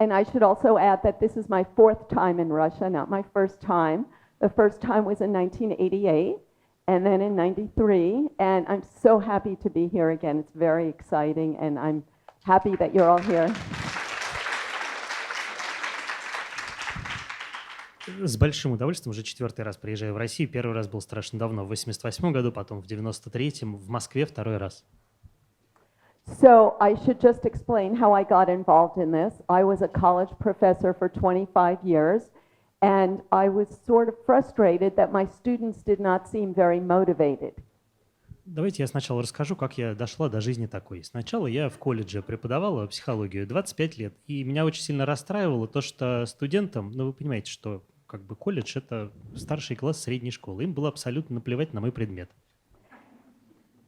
And I should also add that this is my fourth time in Russia, not my first time. The first time was in 1988, and then in 93, and I'm so happy to be here again. It's very exciting, and I'm happy that you're all here. С большим удовольствием уже 4-й раз приезжаю в Россию. Первый раз был страшно давно, в 88 году, потом в 93-м, в Москве 2-й раз. So I should just explain how I got involved in this. I was a college professor for 25 years, and I was sort of frustrated that my students did not seem very motivated. Давайте я сначала расскажу, как я дошла до жизни такой. Сначала я в колледже преподавала психологию 25 лет, и меня очень сильно расстраивало то, что студентам, ну вы понимаете, что как бы колледж — это старший класс средней школы, им было абсолютно наплевать на мой предмет.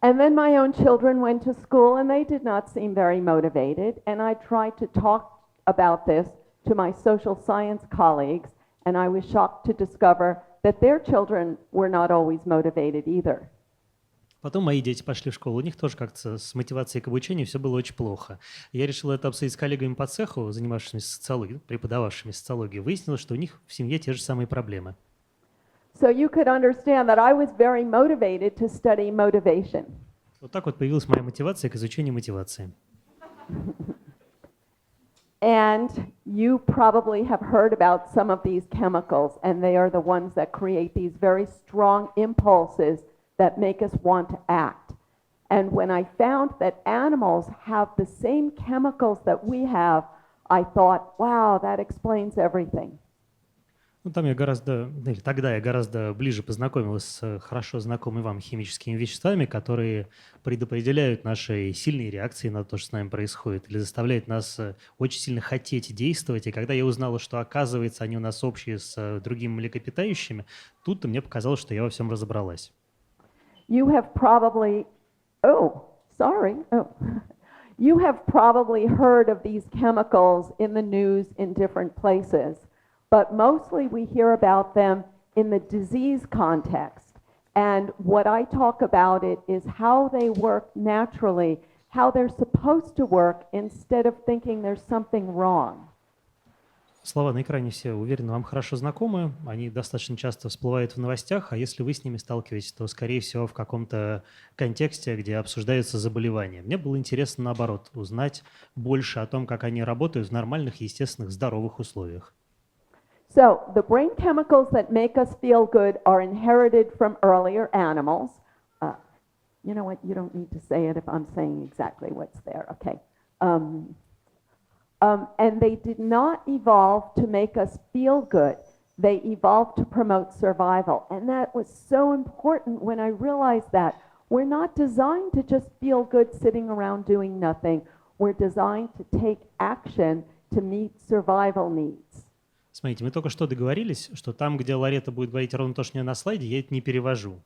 And then my own children went to school, and they did not seem very motivated, and I tried to talk about this to my social science colleagues, and I was shocked to discover that their children were not always motivated either. Потом мои дети пошли в школу, у них тоже как-то с мотивацией к обучению все было очень плохо. Я решил это обсудить с коллегами по цеху, занимавшимися социологией, преподававшими социологию. Выяснилось, что у них в семье те же самые проблемы. So you could understand that I was very motivated to study motivation. Вот так вот появилась моя мотивация к изучению мотивации. And you probably have heard about some of these chemicals, and they are the ones that create these very strong impulses that make us want to act. And when I found that animals have the same chemicals that we have, I thought, wow, that explains everything. Ну, тогда я гораздо ближе познакомилась с хорошо знакомыми вам химическими веществами, которые предопределяют наши сильные реакции на то, что с нами происходит, или заставляют нас очень сильно хотеть действовать. И когда я узнала, что, оказывается, они у нас общие с другими млекопитающими, тут-то мне показалось, что я во всем разобралась. You have probably heard of these chemicals in the news in different places. But mostly we hear about them in the disease context. And what I talk about it is how they work naturally, how they're supposed to work, instead of thinking there's something wrong. Слова на экране все, уверен, вам хорошо знакомы. Они достаточно часто всплывают в новостях, а если вы с ними сталкиваетесь, то, скорее всего, в каком-то контексте, где обсуждаются заболевания. Мне было интересно, наоборот, узнать больше о том, как они работают в нормальных, естественных, здоровых условиях. So the brain chemicals that make us feel good are inherited from earlier animals. You know what? You don't need to say it if I'm saying exactly what's there. Okay. And they did not evolve to make us feel good. They evolved to promote survival. And that was so important when I realized that. We're not designed to just feel good sitting around doing nothing. We're designed to take action to meet survival needs. Смотрите, мы только что договорились, что там, где Лоретта будет говорить ровно то, что у нее на слайде, я это не перевожу.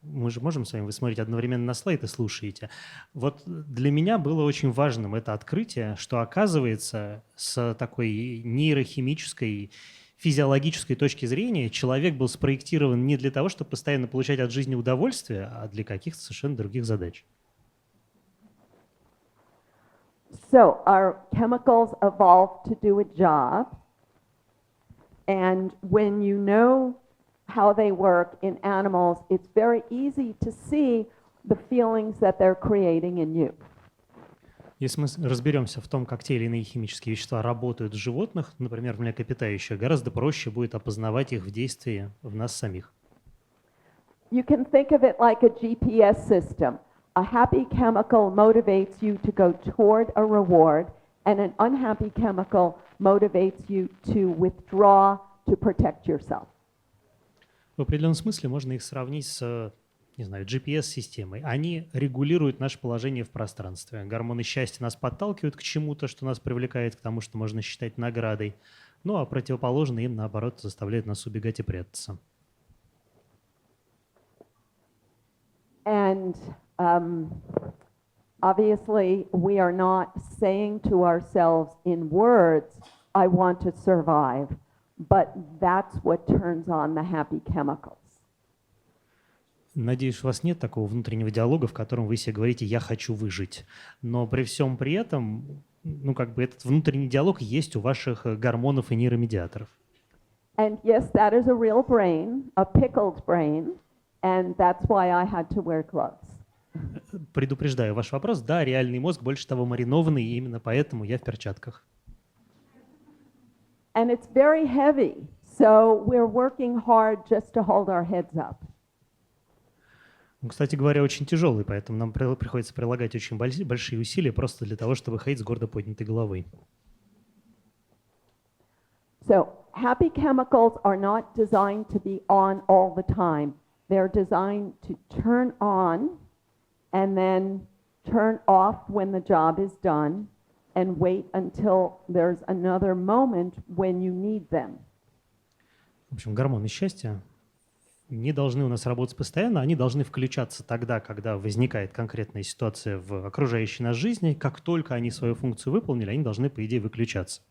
Мы же можем с вами, вы смотрите одновременно на слайд и слушаете. Вот для меня было очень важным это открытие, что оказывается с такой нейрохимической, физиологической точки зрения человек был спроектирован не для того, чтобы постоянно получать от жизни удовольствие, а для каких-то совершенно других задач. So our chemicals evolved to do a job. And when you know how they work in animals, it's very easy to see the feelings that they're creating in you. Если мы разберемся в том, как те или иные химические вещества работают в животных, например, в млекопитающих, гораздо проще будет опознавать их в действии в нас самих. You can think of it like a GPS system. A happy chemical motivates you to go toward a reward, and an unhappy chemical motivates you to withdraw to protect yourself. В определенном смысле можно их сравнить с, не знаю, GPS-системой. Они регулируют наше положение в пространстве. Гормоны счастья нас подталкивают к чему-то, что нас привлекает к тому, что можно считать наградой. Ну а противоположные им, наоборот, заставляют нас убегать и прятаться. And obviously, we are not saying to ourselves in words, I want to survive, but that's what turns on the happy chemicals. Надеюсь, у вас нет такого внутреннего диалога, в котором вы себе говорите «я хочу выжить». Но при всем при этом этот внутренний диалог есть у ваших гормонов и нейромедиаторов. And yes, that is a real brain, a pickled brain, and that's why I had to wear gloves. Предупреждаю ваш вопрос. Да, реальный мозг, больше того, маринованный, и именно поэтому я в перчатках. And it's very heavy, so we're working hard just to hold our heads up. Кстати говоря, очень тяжелый, поэтому нам приходится прилагать очень большие усилия просто для того, чтобы ходить с гордо поднятой головой. So happy chemicals are not designed to be on all the time. They're designed to turn on and then turn off when the job is done and wait until there's another moment when you need them. В общем, гормоны счастья не должны у нас работать постоянно, они должны включаться тогда, когда возникает конкретная ситуация в окружающей нас жизни. Как только они свою функцию выполнили, они должны, по идее, выключаться.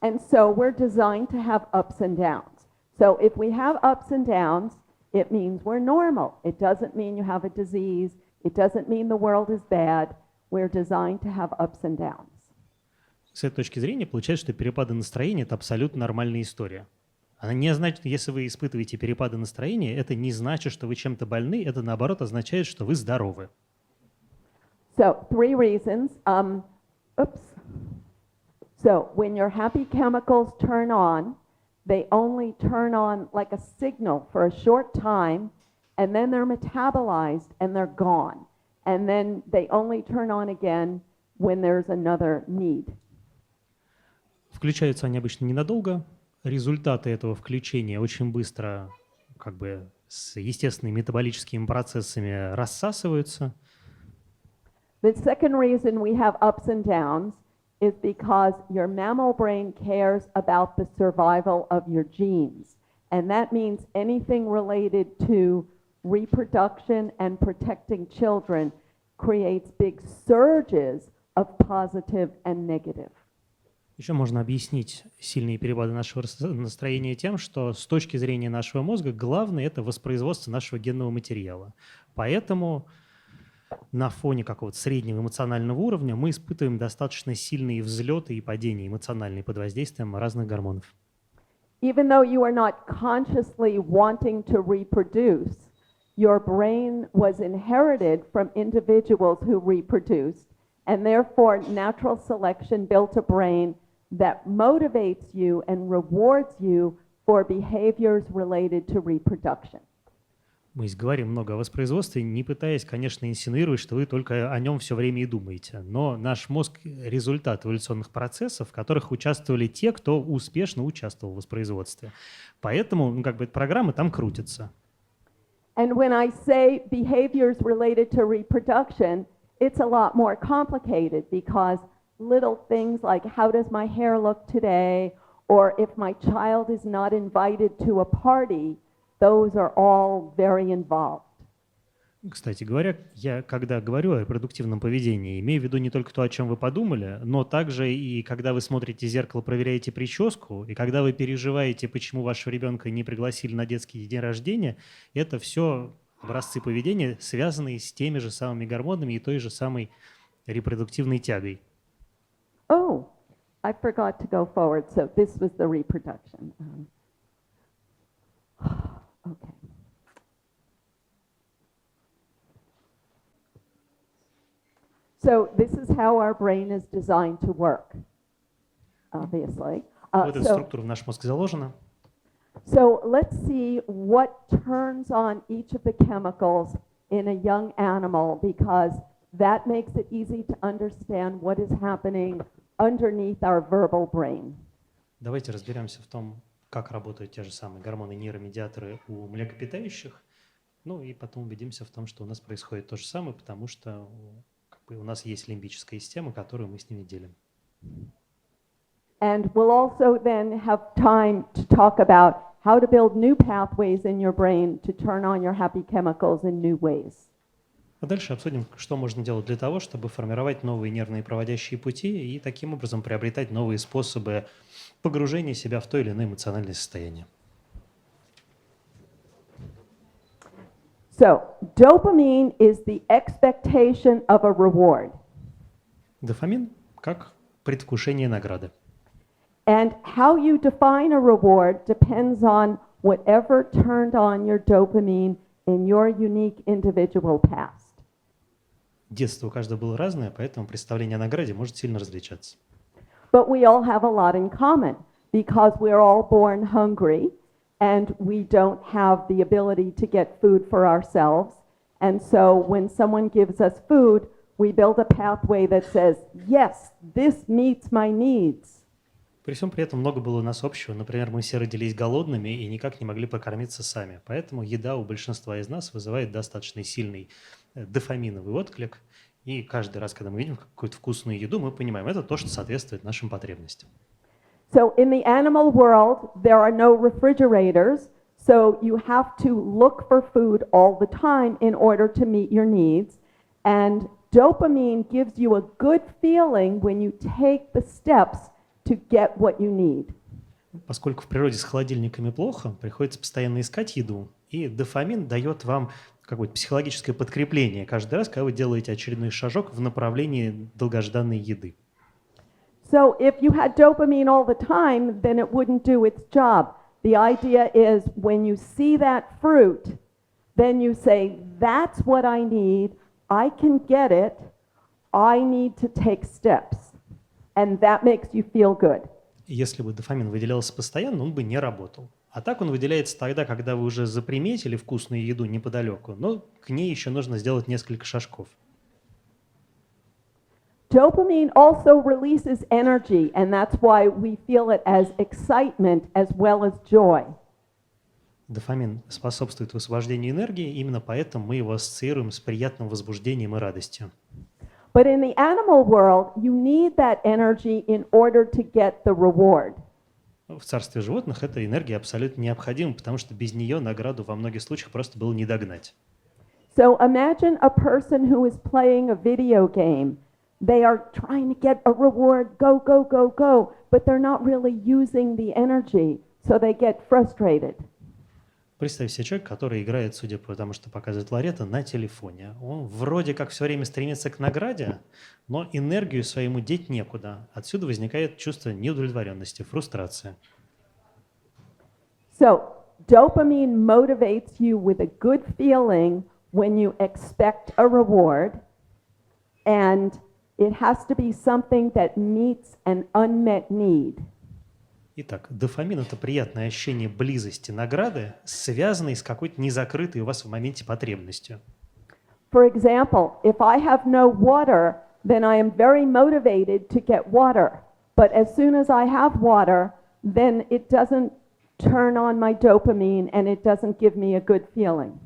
And so we're designed to have ups and downs. So if we have ups and downs, it means we're normal. It doesn't mean you have a disease. It doesn't mean the world is bad. We're designed to have ups and downs. С этой точки зрения получается, что перепады настроения – это абсолютно нормальная история. Она не значит, если вы испытываете перепады настроения, это не значит, что вы чем-то больны, это наоборот означает, что вы здоровы. So 3 reasons. So when your happy chemicals turn on, they only turn on like a signal for a short time, and then they're metabolized and they're gone. And then they only turn on again when there's another need. Включаются они обычно ненадолго. Результаты этого включения очень быстро, с естественными метаболическими процессами рассасываются. The second reason we have ups and downs is because your mammal brain cares about the survival of your genes. And that means anything related to reproduction and protecting children creates big surges of positive and negative. Еще можно объяснить сильные перепады нашего настроения тем, что с точки зрения нашего мозга главное – это воспроизводство нашего генного материала. Поэтому на фоне какого-то среднего эмоционального уровня мы испытываем достаточно сильные взлеты и падения эмоциональные под воздействием разных гормонов. Even though you are not consciously wanting to reproduce, your brain was inherited from individuals who reproduced, and therefore natural selection built a brain that motivates you and rewards you for behaviors related to reproduction. Мы здесь говорим много о воспроизводстве, не пытаясь, конечно, инсинуировать, что вы только о нем все время и думаете. Но наш мозг – результат эволюционных процессов, в которых участвовали те, кто успешно участвовал в воспроизводстве. Поэтому, эта программа там крутится. And when I say behaviors related to reproduction, it's a lot more complicated because little things like how does my hair look today, or if my child is not invited to a party, those are all very involved. Кстати говоря, я, когда говорю о репродуктивном поведении, имею в виду не только то, о чем вы подумали, но также и когда вы смотрите в зеркало, проверяете прическу, и когда вы переживаете, почему вашего ребенка не пригласили на детский день рождения, это все образцы поведения, связанные с теми же самыми гормонами и той же самой репродуктивной тягой. Oh, I forgot to go forward, so this was the reproduction. Okay. So this is how our brain is designed to work, obviously. Вот эта структура в наш мозг заложена. So let's see what turns on each of the chemicals in a young animal, because that makes it easy to understand what is happening underneath our verbal brain. Давайте разберемся в том, как работают те же самые гормоны-нейромедиаторы у млекопитающих, и потом убедимся в том, что у нас происходит то же самое, потому что у нас есть лимбическая система, которую мы с ними делим. And we'll also then have time to talk about how to build new pathways in your brain to turn on your happy chemicals in new ways. А дальше обсудим, что можно делать для того, чтобы формировать новые нервные проводящие пути и таким образом приобретать новые способы погружения себя в то или иное эмоциональное состояние. So, dopamine is the expectation of a reward. Дофамин как предвкушение награды. And how you define a reward depends on whatever turned on your dopamine in your unique individual past. Детство у каждого было разное, поэтому представление о награде может сильно различаться. But we all have a lot in common because we're all born hungry and we don't have the ability to get food for ourselves. And so when someone gives us food, we build a pathway that says, yes, this meets my needs. При всем при этом много было у нас общего. Например, мы все родились голодными и никак не могли покормиться сами. Поэтому еда у большинства из нас вызывает достаточно сильный дофаминовый отклик. И каждый раз, когда мы видим какую-то вкусную еду, мы понимаем, это то, что соответствует нашим потребностям. So in the animal world, there are no refrigerators, so you have to look for food all the time in order to meet your needs. And dopamine gives you a good feeling when you take the steps to get what you need. Поскольку в природе с холодильниками плохо, приходится постоянно искать еду, и дофамин дает вам какое-то психологическое подкрепление каждый раз, когда вы делаете очередной шажок в направлении долгожданной еды. So if you had dopamine all the time, then it wouldn't do its job. The idea is when you see that fruit, then you say, that's what I need, I can get it, I need to take steps. And that makes you feel good. Если бы дофамин выделялся постоянно, он бы не работал. А так он выделяется тогда, когда вы уже заприметили вкусную еду неподалеку, но к ней еще нужно сделать несколько шажков. Dopamine also releases energy, and that's why we feel it as excitement as well as joy. Дофамин способствует высвобождению энергии, именно поэтому мы его ассоциируем с приятным возбуждением и радостью. But in the animal world, you need that energy in order to get the reward. В царстве животных эта энергия абсолютно необходима, потому что без нее награду во многих случаях просто было не догнать. So imagine a person who is playing a video game. They are trying to get a reward, go, go, go, go, but they're not really using the energy, so they get frustrated. Представь себе человека, который играет, судя по тому, что показывает Лоретта, на телефоне. Он вроде как все время стремится к награде, но энергию своему деть некуда. Отсюда возникает чувство неудовлетворенности, фрустрация. So dopamine motivates you with a good feeling when you expect a reward, and it has to be something that meets an unmet need. Итак, дофамин – это приятное ощущение близости награды, связанной с какой-то незакрытой у вас в моменте потребностью. For example, if I have no water, then I am very motivated to get water. But as soon as I have water, then it doesn't turn on my dopamine and it doesn't give me a good feeling.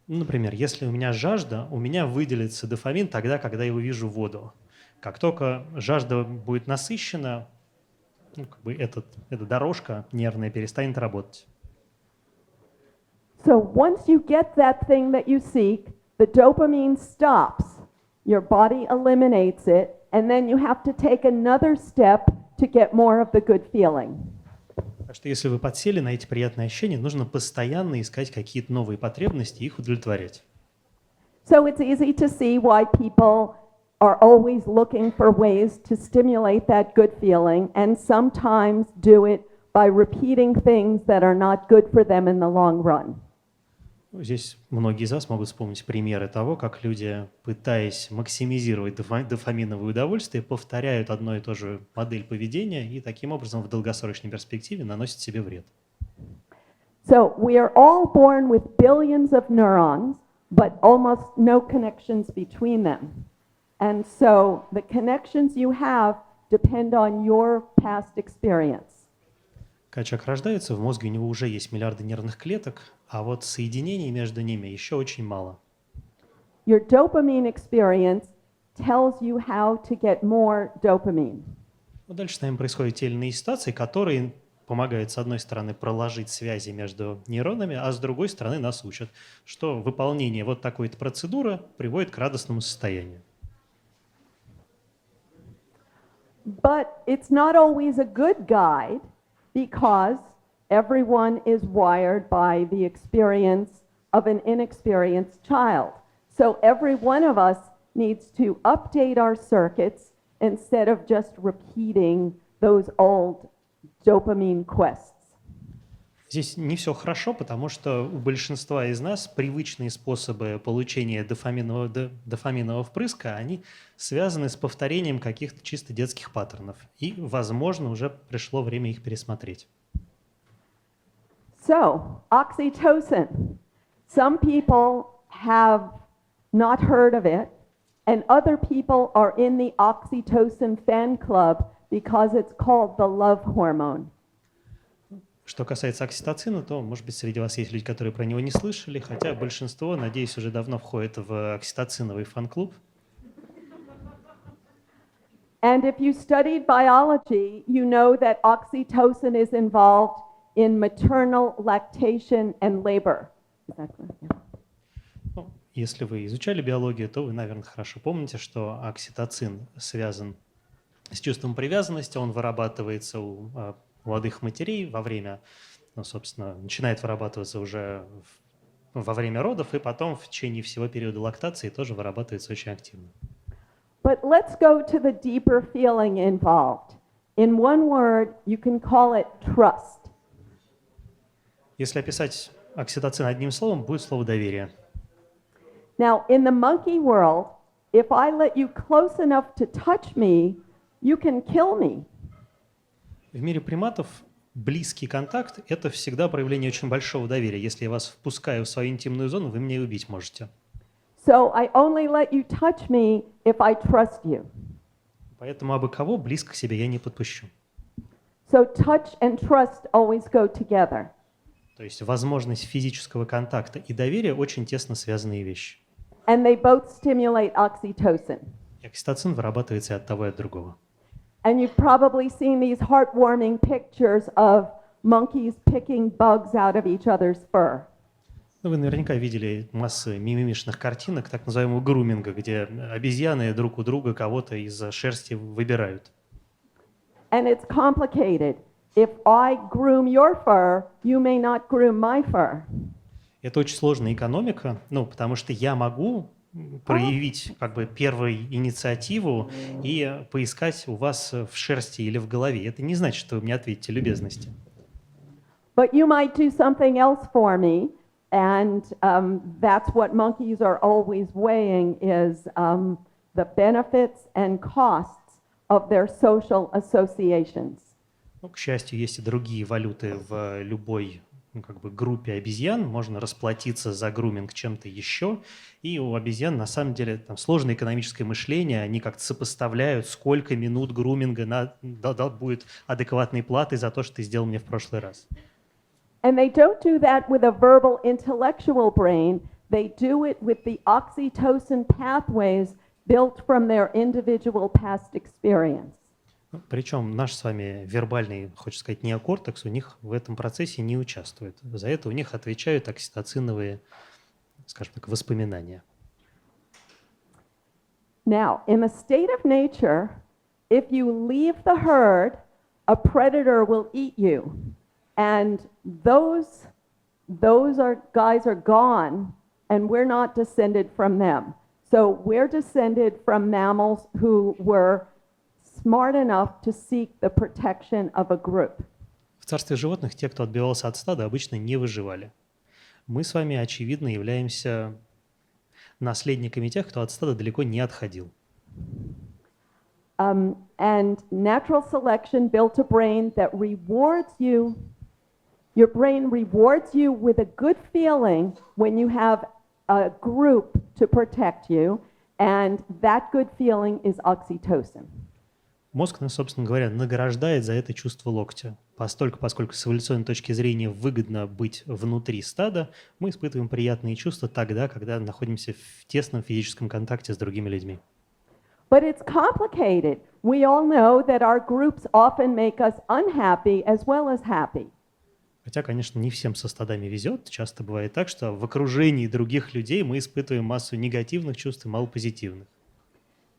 Например, если у меня жажда, у меня выделится дофамин тогда, когда я увижу воду. Как только жажда будет насыщена, эта дорожка нервная перестанет работать. So once you get that thing that you seek, the dopamine stops, your body eliminates it, and then you have to take another step to get more of the good feeling. Так что если вы подсели на эти приятные ощущения, нужно постоянно искать какие-то новые потребности и их удовлетворять. So it's easy to see why people are always looking for ways to stimulate that good feeling and sometimes do it by repeating things that are not good for them in the long run. Здесь многие из вас могут вспомнить примеры того, как люди, пытаясь максимизировать дофаминовое удовольствие, повторяют одно и то же модель поведения и таким образом в долгосрочной перспективе наносят себе вред. So we are all born with billions of neurons, but almost no connections between them. And so the connections you have depend on your past experience. Когда человек рождается, в мозге у него уже есть миллиарды нервных клеток, а вот соединений между ними еще очень мало. Your dopamine experience tells you how to get more dopamine. Дальше с нами происходят те или иные ситуации, которые помогают, с одной стороны, проложить связи между нейронами, а с другой стороны нас учат, что выполнение вот такой-то процедуры приводит к радостному состоянию. But it's not always a good guide because everyone is wired by the experience of an inexperienced child. So every one of us needs to update our circuits instead of just repeating those old dopamine quests. Здесь не все хорошо, потому что у большинства из нас привычные способы получения дофаминового впрыска, они связаны с повторением каких-то чисто детских паттернов. И, возможно, уже пришло время их пересмотреть. So, oxytocin. Some people have not heard of it, and other people are in the oxytocin fan club because it's called the love hormone. Что касается окситоцина, то, может быть, среди вас есть люди, которые про него не слышали, хотя большинство, надеюсь, уже давно входит в окситоциновый фан-клуб. And if you studied biology, you know that oxytocin is involved in maternal lactation and labor. Is that correct? Yeah. Ну, если вы изучали биологию, то вы, наверное, хорошо помните, что окситоцин связан с чувством привязанности, он вырабатывается у молодых матерей во время, ну, собственно, начинает вырабатываться уже во время родов, и потом в течение всего периода лактации тоже вырабатывается очень активно. But let's go to the deeper feeling involved. In one word, you can call it trust. Если описать окситоцин одним словом, будет слово «доверие». Now, in the monkey world, if I let you close enough to touch me, you can kill me. В мире приматов близкий контакт – это всегда проявление очень большого доверия. Если я вас впускаю в свою интимную зону, вы меня и убить можете. So I only let you touch me if I trust you. Поэтому абы кого близко к себе я не подпущу. So touch and trust always go together. То есть возможность физического контакта и доверия очень тесно связанные вещи. And they both stimulate oxytocin. И окситоцин вырабатывается и от того, и от другого. And you've probably seen these heartwarming pictures of monkeys picking bugs out of each other's fur. Ну, вы наверняка видели массу мимимишных картинок, так называемого груминга, где обезьяны друг у друга кого-то из шерсти выбирают. And it's complicated. If I groom your fur, you may not groom my fur. Это очень сложная экономика, ну, потому что я могу проявить как бы первую инициативу и поискать у вас в шерсти или в голове. Это не значит, что вы мне ответите любезности. But you might do something else for me, and that's what monkeys are always weighing is the benefits and costs of their social associations. Ну, к счастью, есть и другие валюты в любой как бы группе обезьян. Можно расплатиться за груминг чем-то еще. И у обезьян на самом деле там сложное экономическое мышление. Они как-то сопоставляют, сколько минут груминга будет адекватной платой за то, что ты сделал мне в прошлый раз. And they don't do that with a verbal intellectual brain. They do it with the oxytocin pathways built from their individual past experience. Причем наш с вами вербальный, хочется сказать, неокортекс у них в этом процессе не участвует. За это у них отвечают окситоциновые, скажем так, воспоминания. Now, in the state of nature, if you leave the herd, a predator will eat you. And those guys are gone, and we're not descended from them. So we're descended from mammals who were smart enough to seek the protection of a group. В царстве животных те, кто отбивался от стада, обычно не выживали. Мы с вами, очевидно, являемся наследниками тех, кто от стада далеко не отходил. And natural selection built a brain that rewards you. Your brain rewards you with a good feeling when you have a group to protect you, and that good feeling is oxytocin. Мозг нас, собственно говоря, награждает за это чувство локтя. Поскольку с эволюционной точки зрения выгодно быть внутри стада, мы испытываем приятные чувства тогда, когда находимся в тесном физическом контакте с другими людьми. But it's complicated. We all know that our groups often make us unhappy as well as happy. Хотя, конечно, не всем со стадами везет. Часто бывает так, что в окружении других людей мы испытываем массу негативных чувств и мало позитивных.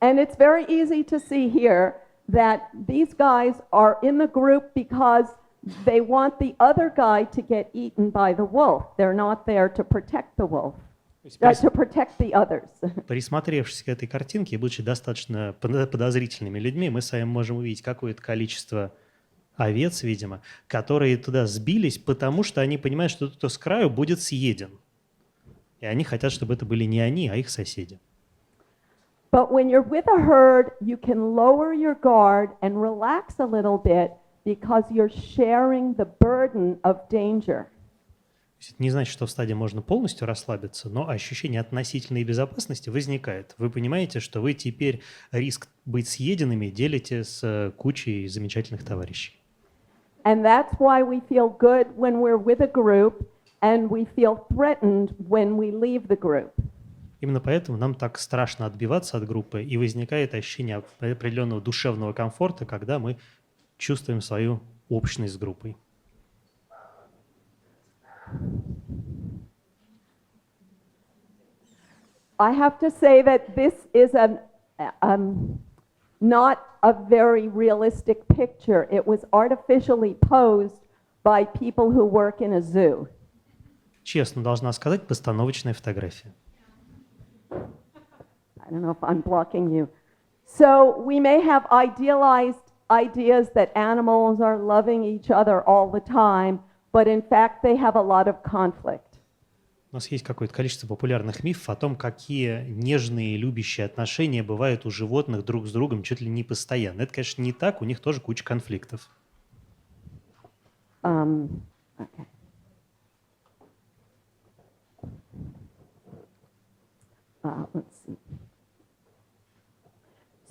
And it's very easy to see here that these guys are in the group because they want the other guy to get eaten by the wolf. They're not there to protect the wolf. to protect the others. Присмотревшись к этой картинке и будучи достаточно подозрительными людьми, мы с вами можем увидеть какое-то количество овец, видимо, которые туда сбились, потому что они понимают, что тот, кто с краю, будет съеден. И они хотят, чтобы это были не они, а их соседи. But when you're with a herd, you can lower your guard and relax a little bit because you're sharing the burden of danger. Это не значит, что в стаде можно полностью расслабиться, но ощущение относительной безопасности возникает. Вы понимаете, что вы теперь риск быть съеденными делите с кучей замечательных товарищей. And that's why we feel good when we're with a group and we feel threatened when we leave the group. Именно поэтому нам так страшно отбиваться от группы, и возникает ощущение определенного душевного комфорта, когда мы чувствуем свою общность с группой. I have to say that this is not a very realistic picture. It was artificially posed by people who work in a zoo. Честно должна сказать, постановочная фотография. I don't know if I'm blocking you. So we may have idealized ideas that animals are loving each other all the time, but in fact they have a lot of conflict. У нас есть какое-то количество популярных мифов о том, какие нежные, любящие отношения бывают у животных друг с другом чуть ли не постоянно. Это, конечно, не так, у них тоже куча конфликтов. Okay. Let's see.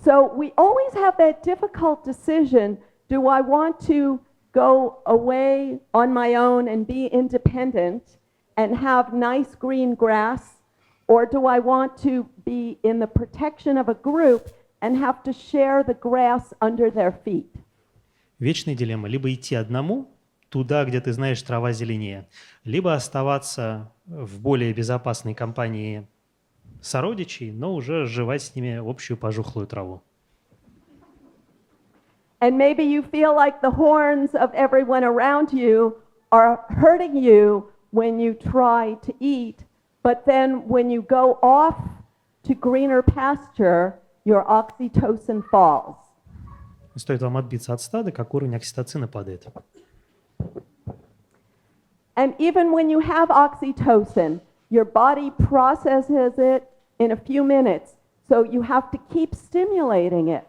So we always have that difficult decision, do I want to go away on my own and be independent and have nice green grass, or do I want to be in the protection of a group and have to share the grass under their feet? Вечная дилемма. Либо идти одному, туда, где ты знаешь, трава зеленее, либо оставаться в более безопасной компании сородичей, но уже жевать с ними общую пожухлую траву. And maybe you feel like the horns of everyone around you are hurting you when you try to eat, but then when you go off to greener pasture, your oxytocin falls. Стоит вам отбиться от стада, как уровень окситоцина падает. And even when you have oxytocin, your body processes it in a few minutes, so you have to keep stimulating it.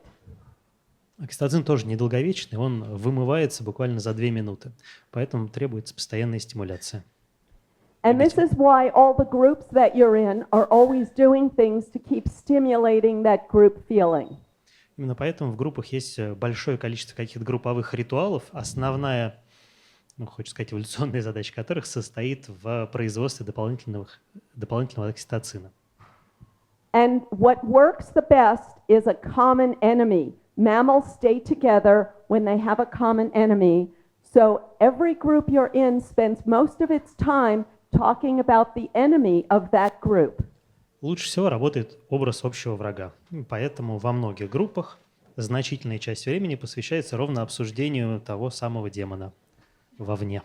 Окситоцин тоже недолговечный, он вымывается буквально за 2 минуты, поэтому требуется постоянная стимуляция. And this is why all the groups that you're in are always doing things to keep stimulating that group feeling. Именно поэтому в группах есть большое количество каких-то групповых ритуалов. Основная, хочется сказать, эволюционная задача которых состоит в производстве дополнительного окситоцина. And what works the best is a common enemy. Mammals stay together when they have a common enemy. So every group you're in spends most of its time talking about the enemy of that group. Лучше всего работает образ общего врага. Поэтому во многих группах значительная часть времени посвящается ровно обсуждению того самого демона вовне.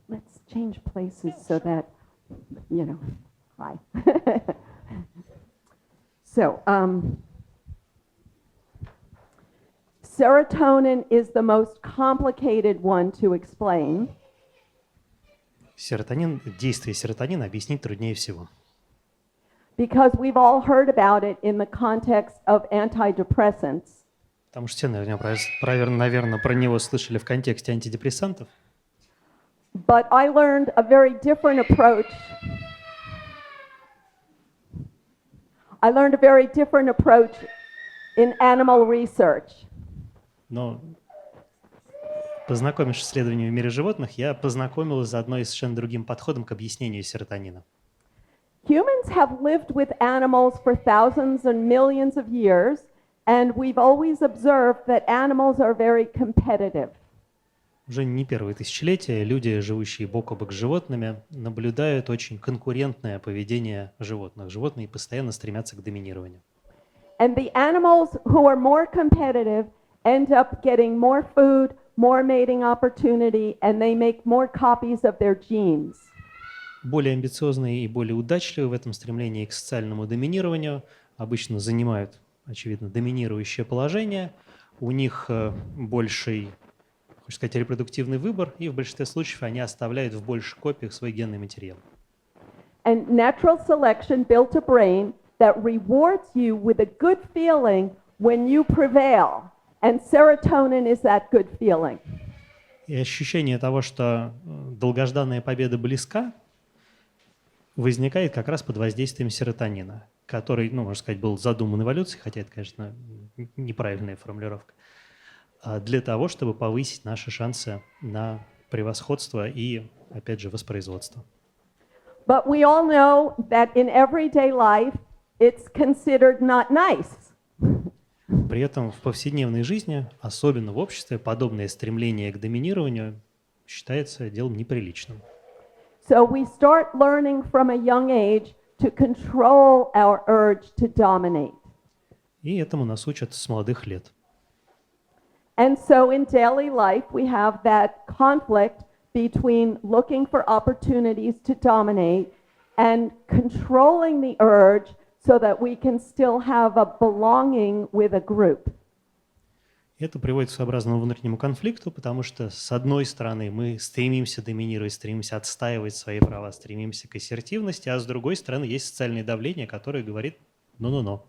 Let's change places so that, hi. So, serotonin is the most complicated one to explain. Действие серотонина объяснить труднее всего. Because we've all heard about it in the context of antidepressants. Потому что все, наверное, про него слышали в контексте антидепрессантов. But I learned a very different approach. In animal research. Но, познакомившись с исследованиями в мире животных, я познакомилась заодно и совершенно другим подходом к объяснению серотонина. Humans have lived with animals for thousands and millions of years, and we've always observed that animals are very competitive. Уже не первые тысячелетия люди, живущие бок о бок с животными, наблюдают очень конкурентное поведение животных. Животные постоянно стремятся к доминированию. And the animals who are more competitive end up getting more food, more mating opportunity, and they make more copies of their genes. Более амбициозные и более удачливые в этом стремлении к социальному доминированию обычно занимают, очевидно, доминирующее положение. У них больший, хочется сказать, репродуктивный выбор, и в большинстве случаев они оставляют в больших копиях свой генный материал. And natural selection built a brain that rewards you with a good feeling when you prevail. And serotonin is that good feeling. И ощущение того, что долгожданная победа близка, возникает как раз под воздействием серотонина, который, можно сказать, был задуман эволюцией, хотя это, конечно, неправильная формулировка, для того, чтобы повысить наши шансы на превосходство и, опять же, воспроизводство. But we all know that in everyday life, it's considered not nice. При этом в повседневной жизни, особенно в обществе, подобное стремление к доминированию считается делом неприличным. So we start learning from a young age to control our urge to dominate. И этому нас учат с молодых лет. And so in daily life, we have that conflict between looking for opportunities to dominate and controlling the urge so that we can still have a belonging with a group. Это приводит к своеобразному внутреннему конфликту, потому что, с одной стороны, мы стремимся доминировать, стремимся отстаивать свои права, стремимся к ассертивности, а с другой стороны, есть социальное давление, которое говорит «ну-ну-ну».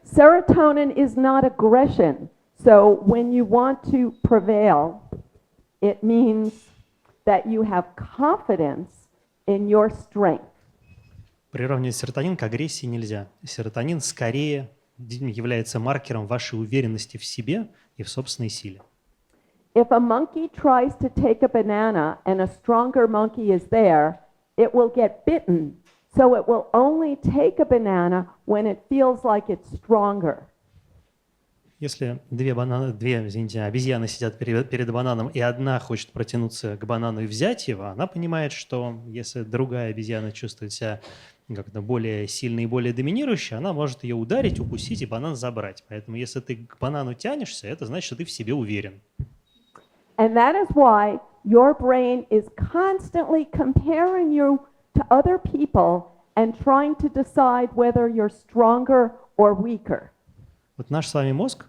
Serotonin is not aggression. So when you want to prevail, it means that you have confidence in your strength. Приравнивать серотонин к агрессии нельзя. Серотонин скорее является маркером вашей уверенности в себе и в собственной силе. If a monkey tries to take a banana and a stronger monkey is there, it will get bitten. So it will only take a banana when it feels like it's stronger. Если две обезьяны сидят перед бананом, и одна хочет протянуться к банану и взять его, она понимает, что если другая обезьяна чувствует себя как-то более сильной и более доминирующей, она может ее ударить, укусить и банан забрать. Поэтому если ты к банану тянешься, это значит, что ты в себе уверен. And that is why your brain is constantly comparing you to other people and trying to decide whether you're stronger or weaker. Вот наш с вами мозг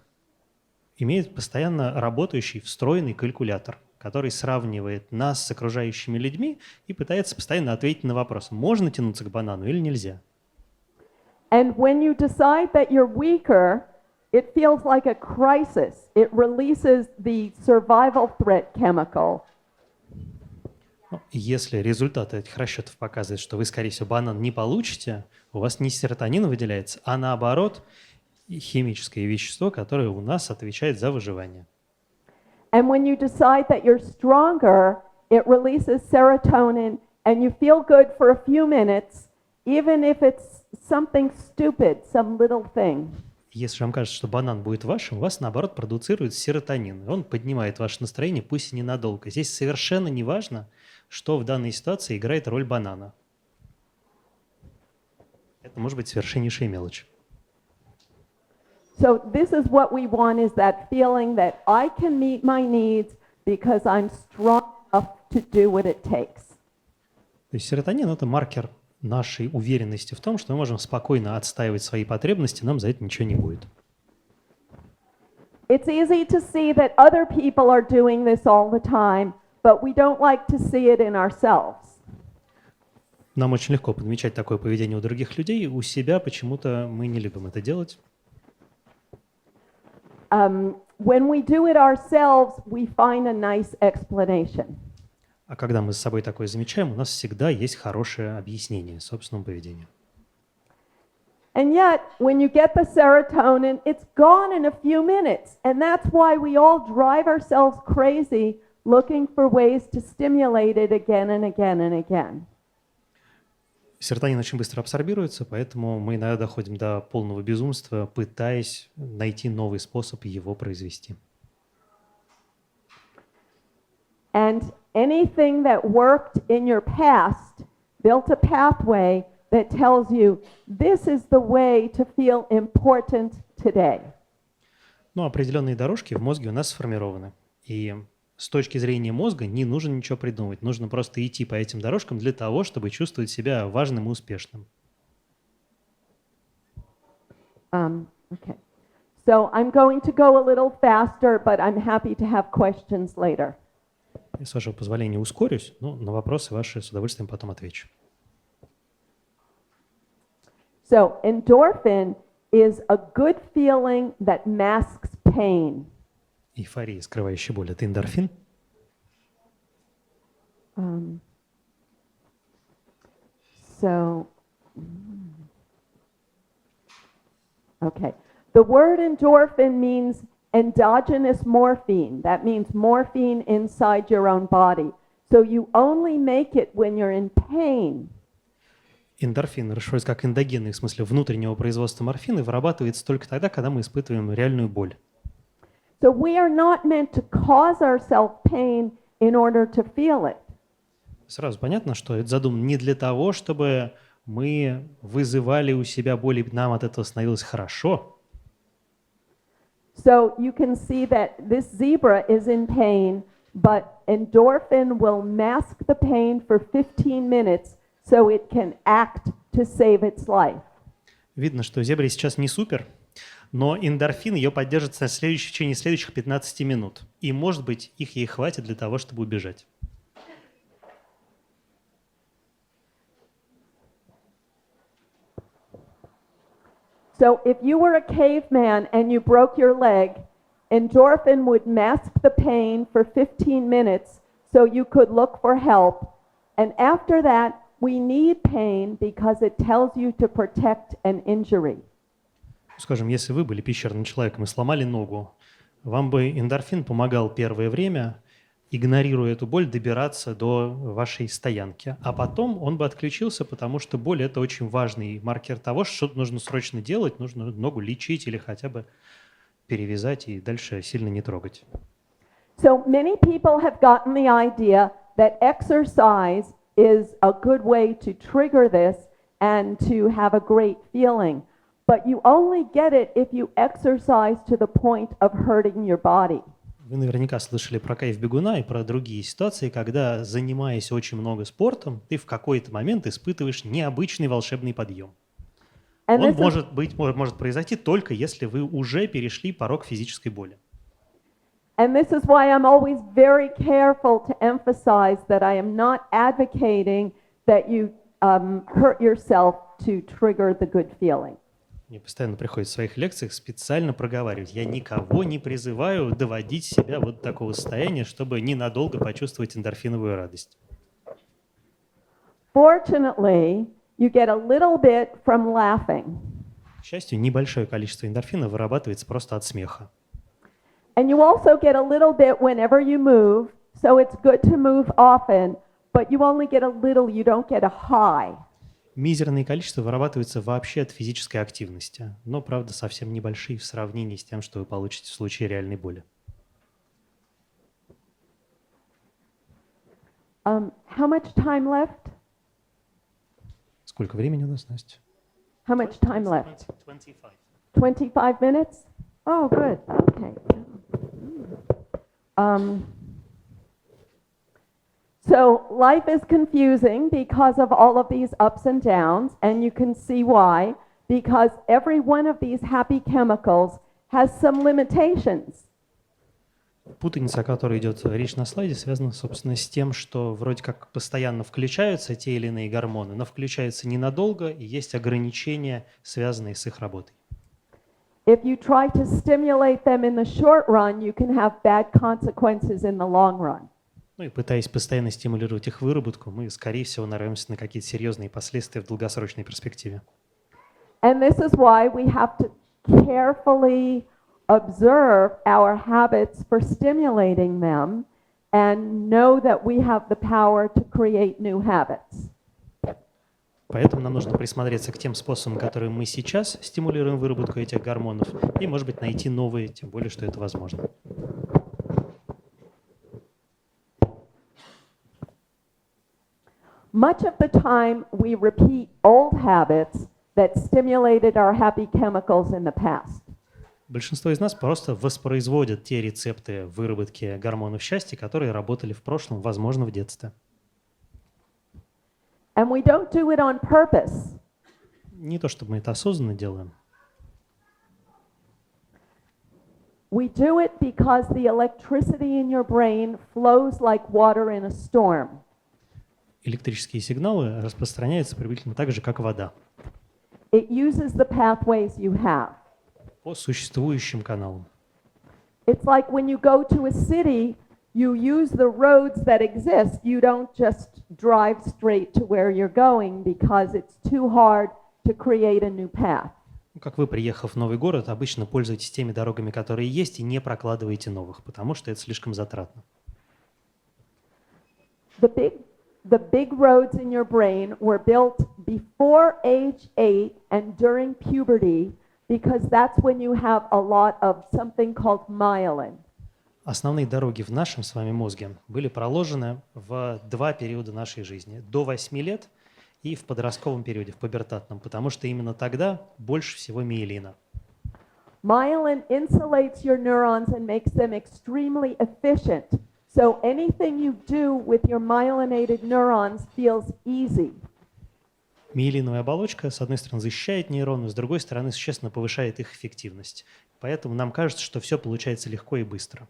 имеет постоянно работающий встроенный калькулятор, который сравнивает нас с окружающими людьми и пытается постоянно ответить на вопрос, можно тянуться к банану или нельзя. And when you decide that you're weaker, it feels like a crisis. It releases the survival threat chemical. Если результаты этих расчетов показывают, что вы, скорее всего, банан не получите, у вас не серотонин выделяется, а наоборот, химическое вещество, которое у нас отвечает за выживание. And when you decide that you're stronger, it releases serotonin and you feel good for a few minutes, even if it's something stupid, some little thing. Если вам кажется, что банан будет вашим, у вас, наоборот, продуцирует серотонин. Он поднимает ваше настроение, пусть и ненадолго. Здесь совершенно не важно, что в данной ситуации играет роль банана. Это может быть совершеннейшая мелочь. So this is what we want, is that feeling that I can meet my needs because I'm strong enough to do what it takes. То есть серотонин – это маркер нашей уверенности в том, что мы можем спокойно отстаивать свои потребности, нам за это ничего не будет. It's easy to see that other people are doing this all the time, but we don't like to see it in ourselves. Нам очень легко подмечать такое поведение у других людей, у себя почему-то мы не любим это делать. When we do it ourselves, we find a nice explanation. А когда мы с собой такое замечаем, у нас всегда есть хорошее объяснение собственному поведению. And yet, when you get the serotonin, it's gone in a few minutes. And that's why we all drive ourselves crazy looking for ways to stimulate it again and again and again. Серотонин очень быстро абсорбируется, поэтому мы иногда доходим до полного безумства, пытаясь найти новый способ его произвести. And anything that worked in your past built a pathway that tells you this is the way to feel important today. Ну, определенные дорожки в мозге у нас сформированы. И с точки зрения мозга не нужно ничего придумывать. Нужно просто идти по этим дорожкам для того, чтобы чувствовать себя важным и успешным. Okay. So I'm going to go a little faster, but I'm happy to have questions later. И, с вашего позволения, ускорюсь, но на вопросы ваши с удовольствием потом отвечу. So endorphin is a good feeling that masks pain. Эйфория, скрывающая боль, это эндорфин. Okay. The word endorphin means endogenous morphine. That means morphine inside your own body. So you only make it when you're in pain. Эндорфин расшифровывается как эндогенный, в смысле внутреннего производства морфина, и вырабатывается только тогда, когда мы испытываем реальную боль. So we are not meant to cause ourselves pain in order to feel it. Сразу понятно, что это задумано не для того, чтобы мы вызывали у себя боль, и нам от этого становилось хорошо. So you can see that this zebra is in pain, but endorphin will mask the pain for 15 minutes so it can act to save its life. Видно, что зебре сейчас не супер, но эндорфин ее поддержит в течение следующих 15 минут. И, может быть, их ей хватит для того, чтобы убежать. So if you were a caveman and you broke your leg, endorphin would mask the pain for 15 minutes so you could look for help. And after that, we need pain because it tells you to protect an injury. Скажем, если вы были пещерным человеком и сломали ногу, вам бы эндорфин помогал первое время, игнорируя эту боль, добираться до вашей стоянки. А потом он бы отключился, потому что боль – это очень важный маркер того, что что-то нужно срочно делать, нужно ногу лечить или хотя бы перевязать и дальше сильно не трогать. So many people have gotten the idea that exercise is a good way to trigger this and to have a great feeling. But you only get it if you exercise to the point of hurting your body. Вы наверняка слышали про кайф бегуна и про другие ситуации, когда, занимаясь очень много спортом, ты в какой-то момент испытываешь необычный волшебный подъем. Он может произойти только если вы уже перешли порог физической боли. And this is why I'm always very careful to emphasize that I am not advocating that you hurt yourself to trigger the good feeling. Мне постоянно приходится в своих лекциях специально проговаривать. Я никого не призываю доводить себя вот до такого состояния, чтобы ненадолго почувствовать эндорфиновую радость. Fortunately, you get a little bit from laughing. К счастью, небольшое количество эндорфина вырабатывается просто от смеха. And you also get a little bit whenever you move, so it's good to move often, but you only get a little, you don't get a high. Мизерное количество вырабатывается вообще от физической активности, но, правда, совсем небольшие в сравнении с тем, что вы получите в случае реальной боли. How much time left? Сколько времени у нас, Настя? How much time left? 25. 25 minutes? Oh, good. Okay. So life is confusing because of all of these ups and downs, and you can see why, because every one of these happy chemicals has some limitations. Путаница, о которой идет речь на слайде, связана, собственно, с тем, что вроде как постоянно включаются те или иные гормоны, но включаются ненадолго, и есть ограничения, связанные с их работой. If you try to stimulate them in the short run, you can have bad consequences in the long run. Ну и пытаясь постоянно стимулировать их выработку, мы, скорее всего, нарвемся на какие-то серьезные последствия в долгосрочной перспективе. And this is why we have to carefully observe our habits for stimulating them and know that we have the power to create new habits. Поэтому нам нужно присмотреться к тем способам, которые мы сейчас стимулируем выработку этих гормонов, и, может быть, найти новые, тем более, что это возможно. Much of the time we repeat old habits that stimulated our happy chemicals in the past. Большинство из нас просто воспроизводят те рецепты выработки гормонов счастья, которые работали в прошлом, возможно, в детстве. And we don't do it on purpose. Не то, чтобы мы это осознанно делаем. We do it because the electricity in your brain flows like water in a storm. Электрические сигналы распространяются приблизительно так же, как вода, It uses the pathways you have. по существующим каналам. It's like when you go to a city, you use the roads that exist. You don't just drive straight to where you're going because it's too hard to create a new path. Как вы, приехав в новый город, обычно пользуетесь теми дорогами, которые есть, и не прокладываете новых, потому что это слишком затратно. The big roads in your brain were built before age 8 and during puberty because that's when you have a lot of something called myelin. Основные дороги в нашем с вами мозге были проложены в два периода нашей жизни. До 8 лет и в подростковом периоде, в пубертатном, потому что именно тогда больше всего миелина. Myelin insulates your neurons and makes them extremely efficient. So anything you do with your myelinated neurons feels easy. Миелиновая оболочка, с одной стороны, защищает нейроны, с другой стороны, существенно повышает их эффективность. Поэтому нам кажется, что все получается легко и быстро.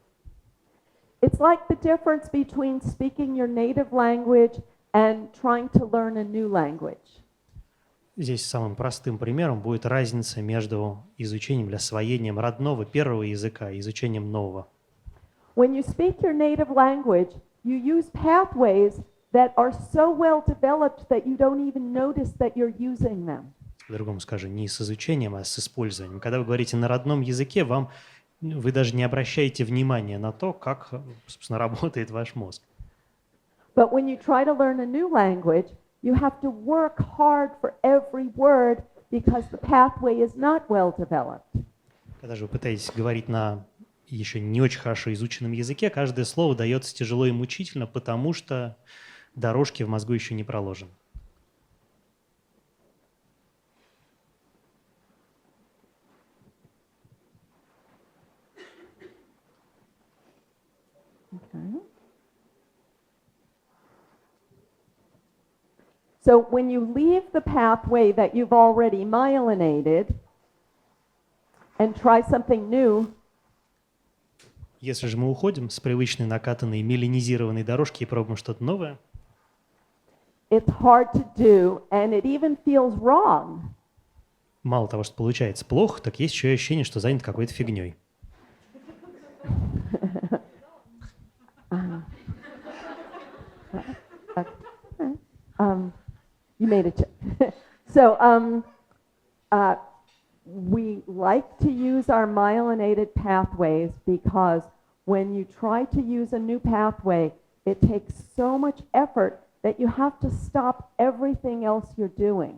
It's like the difference between speaking your native language and trying to learn a new language. Здесь самым простым примером будет разница между изучением или освоением родного первого языка и изучением нового. When you speak your native language, you use pathways that are so well developed that you don't even notice that you're using them. По-другому скажу, не с изучением, а с использованием. Когда вы говорите на родном языке, вы даже не обращаете внимания на то, как, собственно, работает ваш мозг. But when you try to learn a new language, you have to work hard for every word because the pathway is not well developed. Когда же вы пытаетесь говорить на еще не очень хорошо изученном языке, каждое слово дается тяжело и мучительно, потому что дорожки в мозгу еще не проложены. Okay. So when you leave the pathway that you've already myelinated and try something new, Если же мы уходим с привычной накатанной миелинизированной дорожки и пробуем что-то новое, it's hard to do and it even feels wrong. мало того, что получается плохо, так есть еще и ощущение, что занят какой-то фигней. You made a joke. So we like to use our myelinated pathways because when you try to use a new pathway, it takes so much effort that you have to stop everything else you're doing.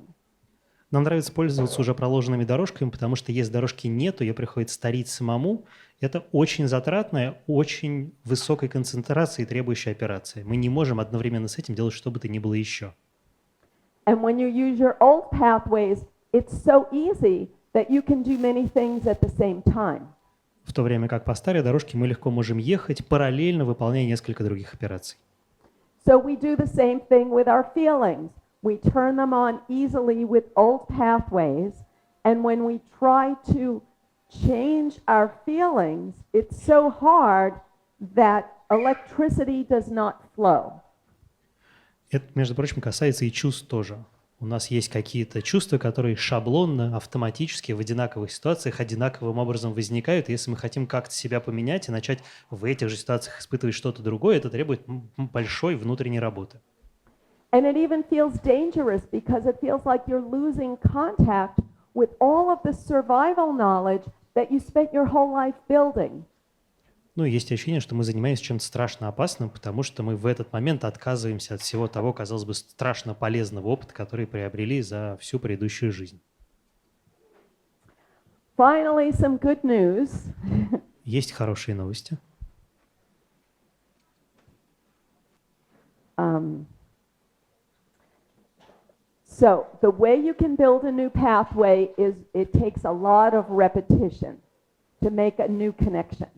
Нам нравится пользоваться уже проложенными дорожками, потому что если дорожки нету, ее приходится старить самому. Это очень затратная, очень высокой концентрации требующая операция. Мы не можем одновременно с этим делать что бы то ни было еще. And when you use your old pathways, it's so easy that you can do many things at the same time. В то время как по старой дорожке мы легко можем ехать, параллельно выполняя несколько других операций. So we do the same thing with our feelings. We turn them on easily with old pathways, and when we try to change our feelings, it's so hard that electricity does not flow. Это, между прочим, касается и чувств тоже. У нас есть какие-то чувства, которые шаблонно, автоматически в одинаковых ситуациях одинаковым образом возникают. И если мы хотим как-то себя поменять и начать в этих же ситуациях испытывать что-то другое, это требует большой внутренней работы. And it even feels dangerous because it feels like you're losing contact with all of the survival knowledge that you spent your whole life building. Ну, есть ощущение, что мы занимаемся чем-то страшно опасным, потому что мы в этот момент отказываемся от всего того, казалось бы, страшно полезного опыта, который приобрели за всю предыдущую жизнь. Finally, some good news. Есть хорошие новости. So the way you can build a new pathway is it takes a lot of repetition to make a new connection.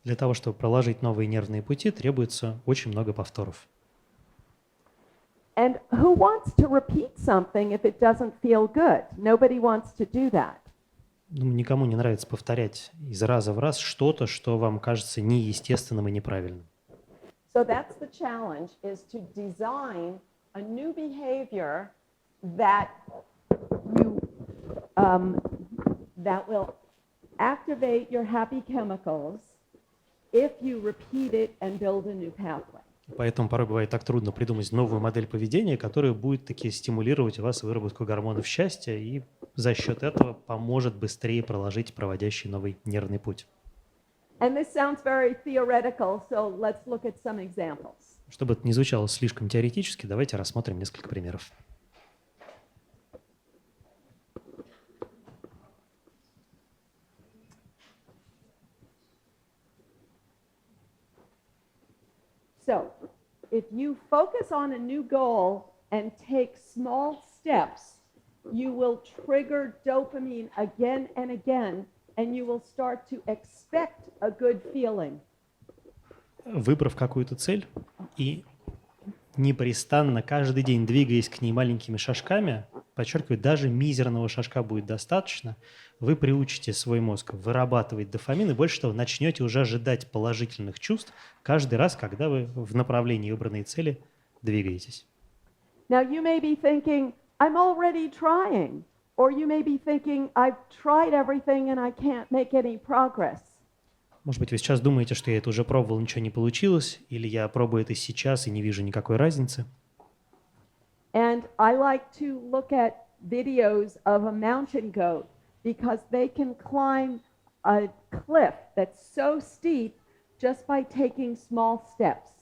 Для того, чтобы проложить новые нервные пути, требуется очень много повторов. And who wants to repeat something if it doesn't feel good? Nobody wants to do that. Никому не нравится повторять из раза в раз что-то, что вам кажется неестественным и неправильным. So that's the challenge, is to design a new behavior that that will activate your happy chemicals if you repeat it and build a new pathway. Поэтому порой бывает так трудно придумать новую модель поведения, которая будет таки стимулировать у вас выработку гормонов счастья и за счет этого поможет быстрее проложить проводящий новый нервный путь. And this sounds very theoretical, so let's look at some examples. Чтобы это не звучало слишком теоретически, давайте рассмотрим несколько примеров. So, if you focus on a new goal and take small steps, you will trigger dopamine again and again, and you will start to expect a good feeling. Выбрав какую-то цель и непрестанно каждый день двигаясь к ней маленькими шажками, подчеркиваю, даже мизерного шажка будет достаточно, вы приучите свой мозг вырабатывать дофамин и больше того, начнете уже ожидать положительных чувств каждый раз, когда вы в направлении выбранной цели двигаетесь. Now you may be thinking, I'm already trying, or you may be thinking, I've tried everything and I can't make any progress. Может быть, вы сейчас думаете, что я это уже пробовал, ничего не получилось, или я пробую это сейчас и не вижу никакой разницы. And I like to look at videos of a mountain goat because they can climb a cliff that's so steep just by taking small steps.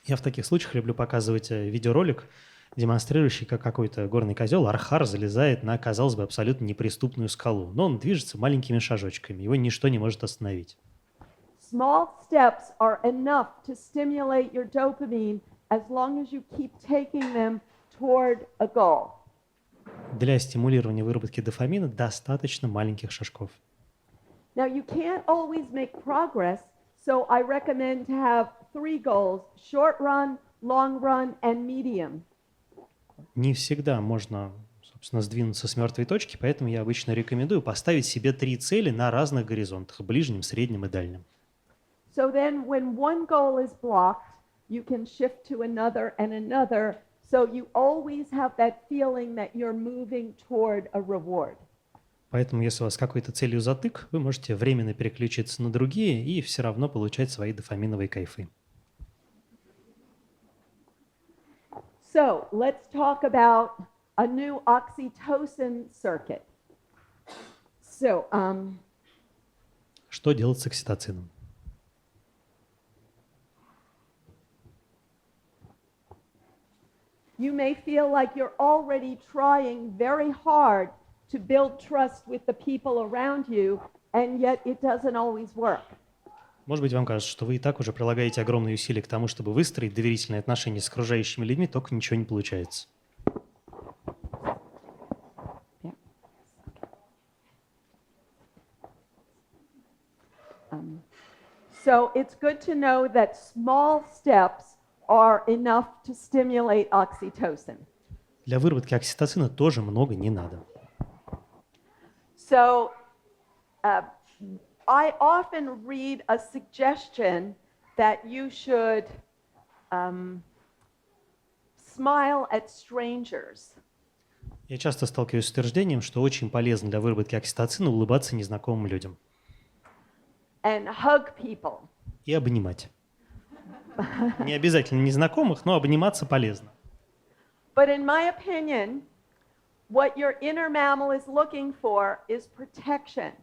Я в таких случаях люблю показывать видеоролик, демонстрирующий, как какой-то горный козел, архар, залезает на, казалось бы, абсолютно неприступную скалу. Но он движется маленькими шажочками, его ничто не может остановить. Small steps are enough to stimulate your dopamine as long as you keep taking them toward a goal. Для стимулирования выработки дофамина достаточно маленьких шажков. Now you can't always make progress, so I recommend to have 3 goals: short run, long run, and medium. Не всегда можно, собственно, сдвинуться с мертвой точки, поэтому я обычно рекомендую поставить себе 3 цели на разных горизонтах, ближнем, среднем и дальнем. So then when one goal is blocked, you can shift to another and another, so you always have that feeling that you're moving toward a reward. Поэтому, если у вас какой-то целью затык, вы можете временно переключиться на другие и все равно получать свои дофаминовые кайфы. So let's talk about a new oxytocin circuit. So, Что делать с окситоцином? you may feel like you're already trying very hard to build trust with the people around you, and yet it doesn't always work. Может быть, вам кажется, что вы и так уже прилагаете огромные усилия к тому, чтобы выстроить доверительные отношения с окружающими людьми, только ничего не получается. So it's good to know that small steps are enough to stimulate oxytocin. Для выработки окситоцина тоже много не надо. So I often read a suggestion that you should smile at strangers. Я часто сталкиваюсь с утверждением, что очень полезно для выработки окситоцина улыбаться незнакомым людям And hug people. и обнимать. Не обязательно незнакомых, но обниматься полезно. But in my opinion, what your inner mammal is looking for is protection.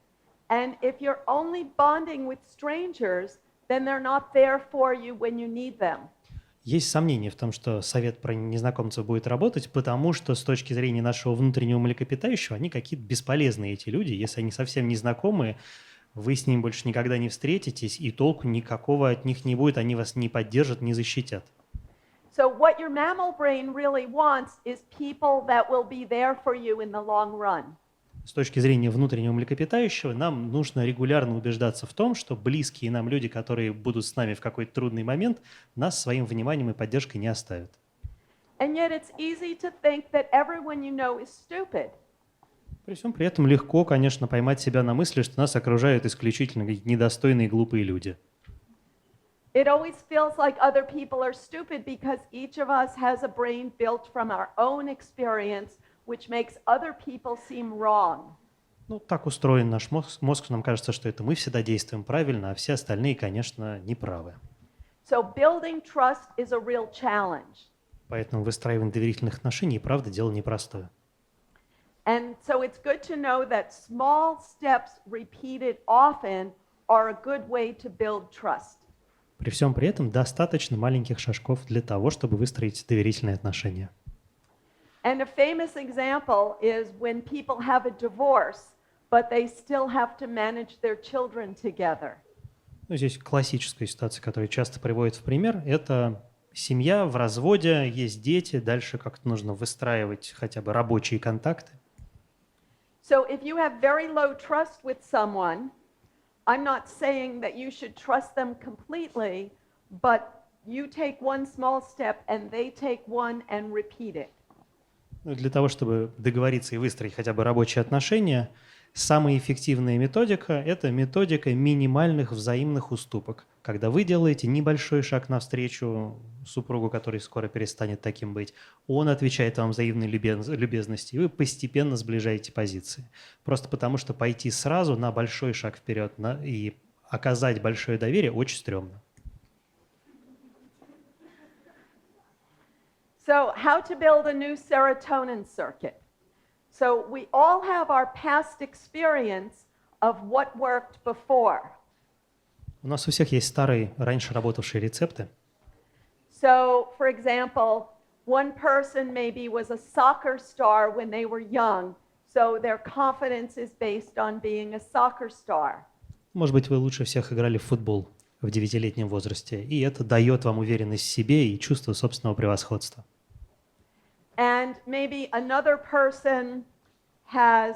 And if you're only bonding with strangers, then they're not there for you when you need them. Есть сомнения в том, что совет про незнакомцев будет работать, потому что с точки зрения нашего внутреннего млекопитающего они какие-то бесполезные, эти люди. Если они совсем незнакомые, вы с ними больше никогда не встретитесь, и толку никакого от них не будет, они вас не поддержат, не защитят. So what what your mammal brain really wants is people that will be there for you in the long run. С точки зрения внутреннего млекопитающего, нам нужно регулярно убеждаться в том, что близкие нам люди, которые будут с нами в какой-то трудный момент, нас своим вниманием и поддержкой не оставят. And yet it's easy to think that everyone you know is stupid. При всем при этом легко, конечно, поймать себя на мысли, что нас окружают исключительно недостойные и глупые люди. It always feels like other people are stupid because each of us has a brain built from our own experience, which makes other people seem wrong. Ну, так устроен наш мозг, нам кажется, что это мы всегда действуем правильно, а все остальные, конечно, неправы. So building trust is a real challenge. Поэтому выстраивание доверительных отношений, правда, дело непростое. And so it's good to know that small steps repeated often are a good way to build trust. При всем при этом достаточно маленьких шажков для того, чтобы выстроить доверительные отношения. And a famous example is when people have a divorce, but they still have to manage their children together. Ну, здесь классическая ситуация, которую часто приводят в пример, это семья в разводе, есть дети, дальше как-то нужно выстраивать хотя бы рабочие контакты. So if you have very low trust with someone, I'm not saying that you should trust them completely, but you take one small step and they take one and repeat it. Ну, для того, чтобы договориться и выстроить хотя бы рабочие отношения, самая эффективная методика – это методика минимальных взаимных уступок. Когда вы делаете небольшой шаг навстречу супругу, который скоро перестанет таким быть, он отвечает вам взаимной любезностью, и вы постепенно сближаете позиции. Просто потому, что пойти сразу на большой шаг вперед и оказать большое доверие очень стрёмно. So how to build a new serotonin circuit? So we all have our past experience of what worked before. У нас у всех есть старые, раньше работавшие рецепты. So, for example, one person maybe was a soccer star when they were young, so their confidence is based on being a soccer star. Может быть, вы лучше всех играли в футбол в 9-летнем возрасте, и это дает вам уверенность в себе и чувство собственного превосходства. And maybe another person has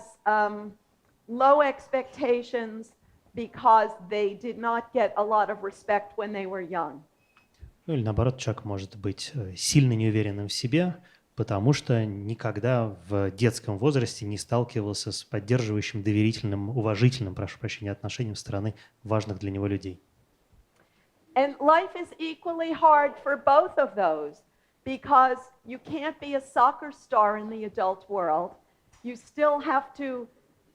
low expectations because they did not get a lot of respect when they were young. Ну или наоборот, человек может быть сильно неуверенным в себе, потому что никогда в детском возрасте не сталкивался с поддерживающим, доверительным, уважительным, прошу прощения, отношением со стороны важных для него людей. And life is equally hard for both of those because you can't be a soccer star in the adult world. You still have to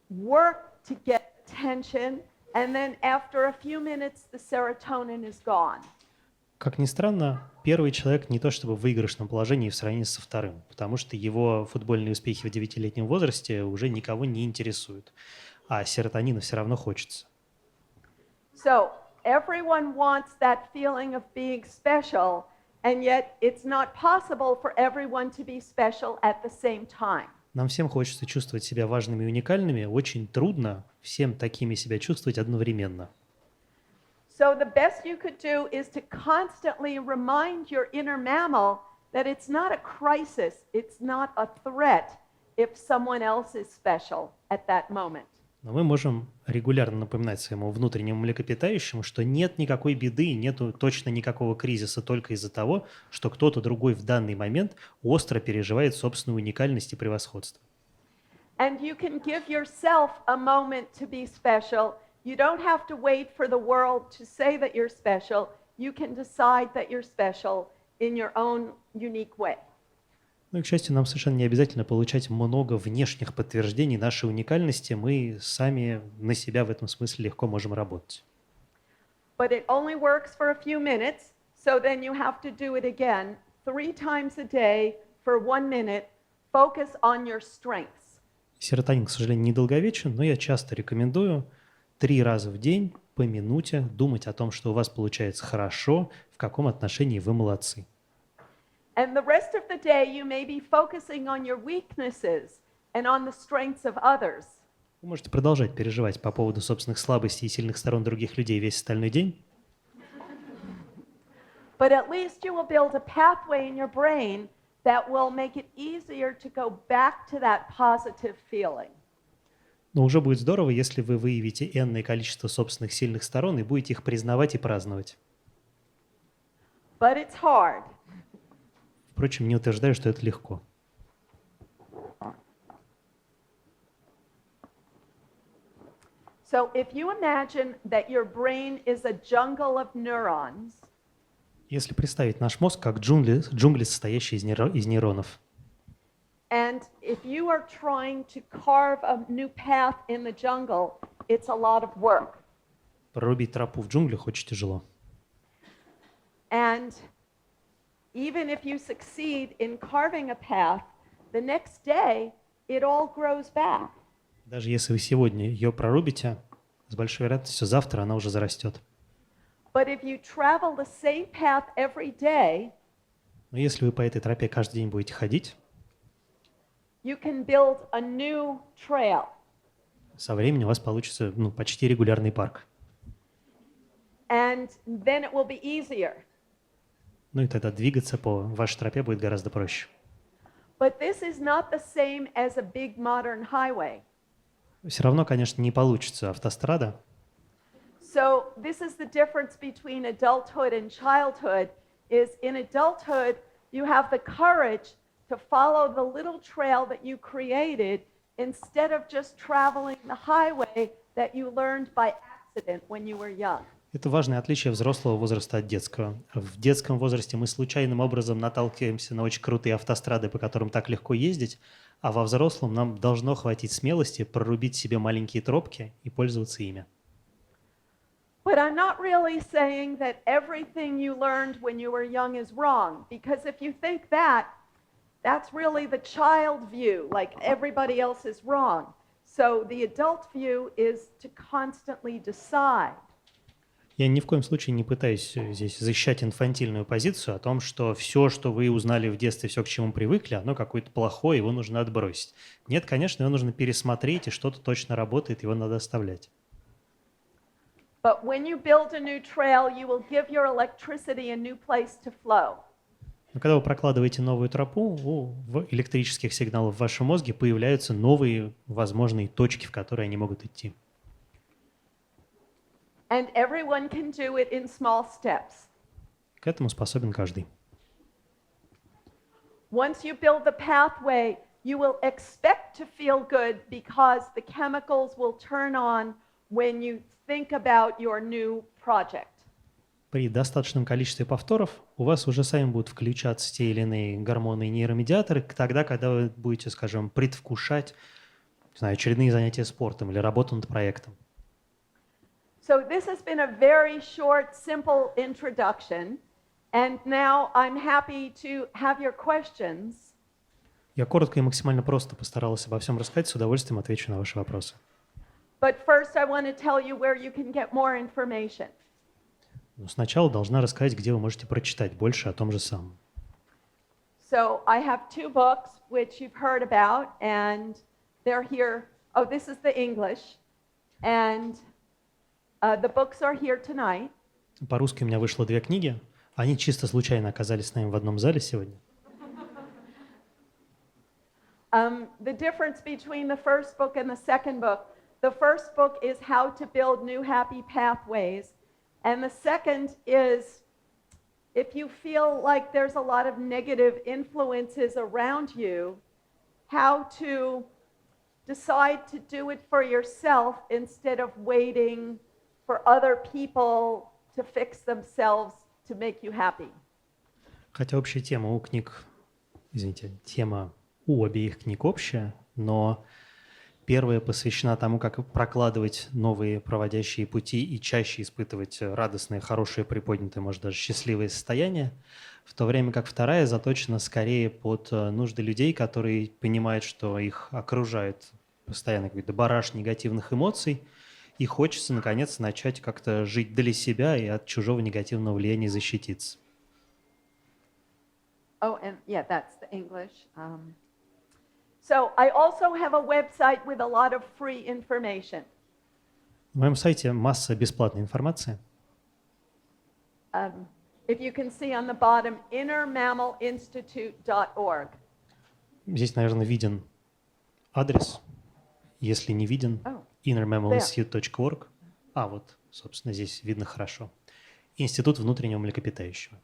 work to get attention, and then after a few minutes, the serotonin is gone. Как ни странно, первый человек не то чтобы в выигрышном положении в сравнении со вторым, потому что его футбольные успехи в 9-летнем возрасте уже никого не интересуют, а серотонина все равно хочется. So everyone wants that feeling of being special, and yet it's not possible for everyone to be special at the same time. Нам всем хочется чувствовать себя важными и уникальными, очень трудно всем такими себя чувствовать одновременно. So the best you could do is to constantly remind your inner mammal that it's not a crisis, it's not a threat if someone else is special at that moment. Но мы можем регулярно напоминать своему внутреннему млекопитающему, что нет никакой беды, нету точно никакого кризиса только из-за того, что кто-то другой в данный момент остро переживает собственную уникальность и превосходство. And you can give yourself a moment to be special. You don't have to wait for the world to say that you're special. You can decide that you're special in your own unique way. Ну и, к счастью, нам совершенно не обязательно получать много внешних подтверждений нашей уникальности. Мы сами на себя в этом смысле легко можем работать. But it only works for a few minutes, so then you have to do it again 3 times a day for 1 minute. Focus on your strengths. Серотонин, к сожалению, недолговечен, но я часто рекомендую 3 раза в день по минуте думать о том, что у вас получается хорошо, в каком отношении вы молодцы. And the rest of the day you may be focusing on your weaknesses and on the strengths of others. Вы можете продолжать переживать по поводу собственных слабостей и сильных сторон других людей весь остальной день. But at least you will build a pathway in your brain that will make it easier to go back to that positive feeling. Но уже будет здорово, если вы выявите энное количество собственных сильных сторон и будете их признавать и праздновать. But it's hard. Впрочем, не утверждаю, что это легко. So if you imagine that your brain is a jungle of neurons, Если представить наш мозг как джунгли, состоящие из нейронов, and if you are trying to carve a new path in the jungle, it's a lot of work. прорубить тропу в джунглях очень тяжело. And even if you succeed in carving a path, the next day it all grows back. Даже если вы сегодня ее прорубите, с большой вероятностью завтра она уже зарастет. But if you travel the same path every day, Но если вы по этой тропе каждый день будете ходить, you can build a new trail. со временем у вас получится почти регулярный парк. And then it will be easier. Ну и тогда двигаться по вашей тропе будет гораздо проще. But this is not the same as a big modern highway. Все равно, конечно, не получится автострада. So this is the difference between adulthood and childhood, is in adulthood you have the courage to follow the little trail that you created instead of just traveling the highway that you learned by accident when you were young. Это важное отличие взрослого возраста от детского. В детском возрасте мы случайным образом наталкиваемся на очень крутые автострады, по которым так легко ездить, а во взрослом нам должно хватить смелости прорубить себе маленькие тропки и пользоваться ими. But I'm not really saying that everything you learned when you were young is wrong, because if you think that, that's really the child view, like everybody else is wrong. So the adult view is to constantly decide. Я ни в коем случае не пытаюсь здесь защищать инфантильную позицию о том, что все, что вы узнали в детстве, все, к чему привыкли, оно какое-то плохое, его нужно отбросить. Нет, конечно, его нужно пересмотреть, и что-то точно работает, его надо оставлять. But when you build a new trail, you will give your electricity a new place to flow. Но когда вы прокладываете новую тропу, в электрических сигналах в вашем мозге появляются новые возможные точки, в которые они могут идти. And everyone can do it in small steps. К этому способен каждый. Once you build the pathway, you will expect to feel good because the chemicals will turn on when you think about your new project. При достаточном количестве повторов у вас уже сами будут включаться те или иные гормоны и нейромедиаторы тогда, когда вы будете, скажем, предвкушать, не знаю, очередные занятия спортом или работу над проектом. So this has been a very short, simple introduction, and now I'm happy to have your questions. Я коротко и максимально просто постарался обо всем рассказать, с удовольствием отвечу на ваши вопросы. But first I want to tell you where you can get more information. Но сначала должна рассказать, где вы можете прочитать больше о том же самом. So I have two books which you've heard about, and they're here. Oh, this is the English, and the books are here tonight. По-русски у меня вышло 2 книги. Они чисто случайно оказались с нами в одном зале сегодня. The difference between the first book and the second book. The first book is How to Build New Happy Pathways, and the second is if you feel like there's a lot of negative influences around you, how to decide to do it for yourself instead of waiting for other people to fix themselves to make you happy. Хотя общая тема у книг, тема у обеих книг общая, но первая посвящена тому, как прокладывать новые проводящие пути и чаще испытывать радостное, хорошее, приподнятое, может, даже счастливое состояние, в то время как вторая заточена скорее под нужды людей, которые понимают, что их окружает постоянно какой-то бараш негативных эмоций, и хочется, наконец, начать как-то жить для себя и от чужого негативного влияния защититься. Oh, and yeah, that's the English. So I also have a website with a lot of free information. На моем сайте масса бесплатной информации. If you can see on the bottom, innermammalinstitute.org. Здесь, наверное, виден адрес. Если не виден, innermammalinstitute.org. Вот, собственно, здесь видно хорошо. Институт внутреннего млекопитающего.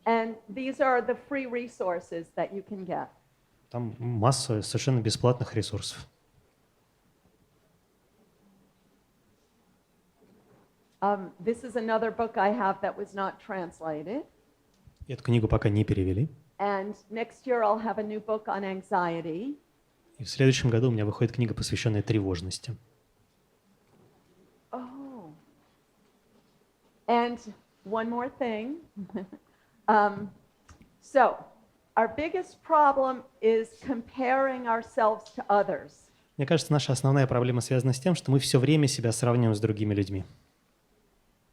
And these are the free resources that you can get. Там масса совершенно бесплатных ресурсов. This is another book I have that was not translated. Эту книгу пока не перевели. And next year I'll have a new book on anxiety. И в следующем году у меня выходит книга, посвященная тревожности. Oh. And one more thing. So, our biggest problem is comparing ourselves to others. Мне кажется, наша основная проблема связана с тем, что мы все время себя сравниваем с другими людьми.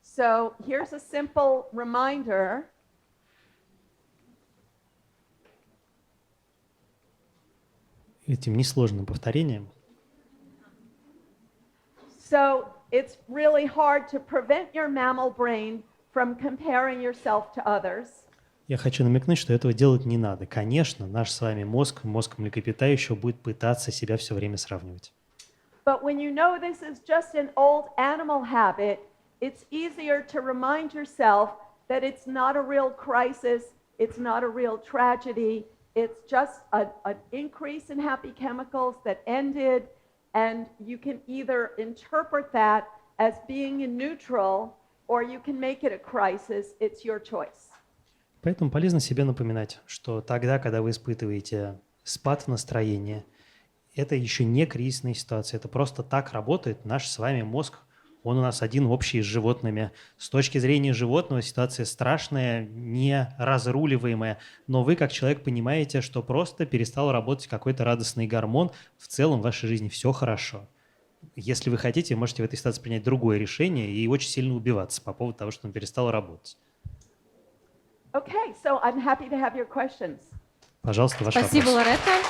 So, here's a simple reminder. Этим несложным повторением. So, it's really hard to prevent your mammal brain from comparing yourself to others. Я хочу намекнуть, что этого делать не надо. Конечно, наш с вами мозг млекопитающего будет пытаться себя все время сравнивать. But when you know this is just an old animal habit, it's easier to remind yourself that it's not a real crisis, it's not a real tragedy, it's just an increase in happy chemicals that ended, and you can either interpret that as being in neutral, or you can make it a crisis. It's your choice. Поэтому полезно себе напоминать, что тогда, когда вы испытываете спад настроения, это еще не кризисная ситуация, это просто так работает наш с вами мозг. Он у нас один общий с животными. С точки зрения животного ситуация страшная, неразруливаемая, но вы, как человек, понимаете, что просто перестал работать какой-то радостный гормон. В целом в вашей жизни все хорошо. Если вы хотите, вы можете в этой ситуации принять другое решение и очень сильно убиваться по поводу того, что он перестал работать. Okay, so I'm happy to have your questions. Пожалуйста, ваш вопрос. Спасибо, Лоретта.